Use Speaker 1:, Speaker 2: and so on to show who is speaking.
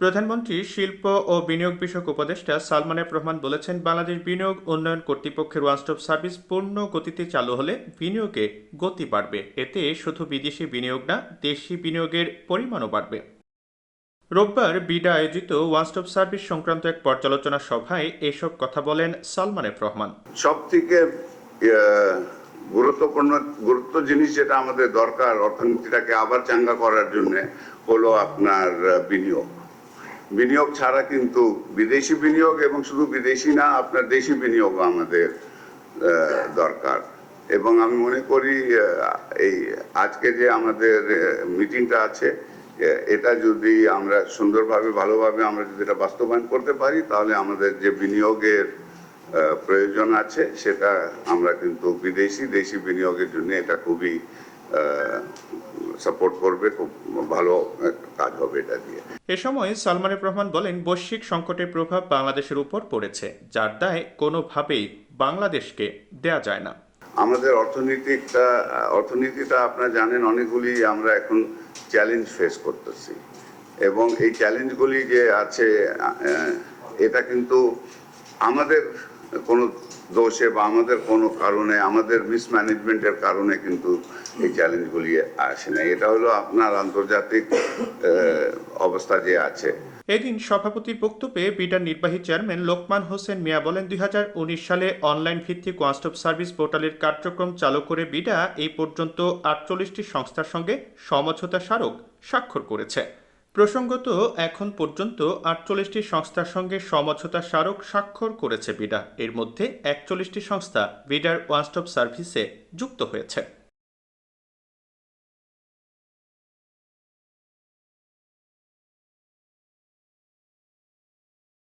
Speaker 1: প্রধানমন্ত্রী শিল্প ও বিনিয়োগ বিষয়ক উপদেষ্টা সালমান এফ রহমান বলেছেন, বাংলাদেশ বিনিয়োগ উন্নয়ন কর্তৃপক্ষের ওয়ান স্টপ সার্ভিস পূর্ণ গতিতে চালু হলে বিনিয়োগে গতি বাড়বে। এতে শুধু বিদেশি বিনিয়োগ না, দেশি বিনিয়োগের পরিমাণও বাড়বে। রোববার বিডা আয়োজিত ওয়ান স্টপ সার্ভিস সংক্রান্ত এক পর্যালোচনা সভায় এসব কথা বলেন সালমান এফ রহমান।
Speaker 2: সব থেকে গুরুত্ব জিনিস যেটা আমাদের দরকার অর্থনীতিটাকে আবার চাঙ্গা করার জন্য হলো আপনার বিনিয়োগ ছাড়া কিন্তু বিদেশি বিনিয়োগ, এবং শুধু বিদেশি না, আপনার দেশি বিনিয়োগও আমাদের দরকার। এবং আমি মনে করি এই আজকে যে আমাদের মিটিংটা আছে, এটা যদি আমরা সুন্দরভাবে ভালোভাবে আমরা যদি এটা বাস্তবায়ন করতে পারি, তাহলে আমাদের যে বিনিয়োগের প্রয়োজন আছে সেটা আমরা কিন্তু দেশি বিনিয়োগের জন্য এটা খুবই সাপোর্ট করবে, খুব ভালো কাজ হবে এটা দিয়ে।
Speaker 1: এ সময় সালমান এফ রহমান বলেন, বৈশ্বিক সংকটের প্রভাব বাংলাদেশের উপর পড়েছে, যার দায় কোনোভাবেই বাংলাদেশকে দেয়া যায় না।
Speaker 2: আমাদের অর্থনীতিটা আপনারা জানেন, অনেকগুলি আমরা এখন চ্যালেঞ্জ ফেস করতেছি, এবং এই চ্যালেঞ্জগুলি যে আছে এটা কিন্তু আমাদের কোনো দোষে বা আমাদের কোনো কারণে, আমাদের মিসম্যানেজমেন্টের কারণে কিন্তু এই চ্যালেঞ্জগুলি আসে না। এটা হলো আপনার আন্তর্জাতিক অবস্থা যে আছে।
Speaker 1: এদিন সভাপতির বক্তব্যে বিডার নির্বাহী চেয়ারম্যান লোকমান হোসেন মিয়া বলেন, 2019 সালে অনলাইন ভিত্তিক ওয়ান স্টপ সার্ভিস পোর্টালের কার্যক্রম চালু করে বিডা এই পর্যন্ত 48টি সংস্থার সঙ্গে সমঝোতা স্মারক স্বাক্ষর করেছে। প্রসঙ্গত, এখন পর্যন্ত 48টি সংস্থার সঙ্গে সমঝোতা স্মারক স্বাক্ষর করেছে বিডা। এর মধ্যে 41টি সংস্থা বিডার ওয়ান স্টপ সার্ভিসে যুক্ত হয়েছে।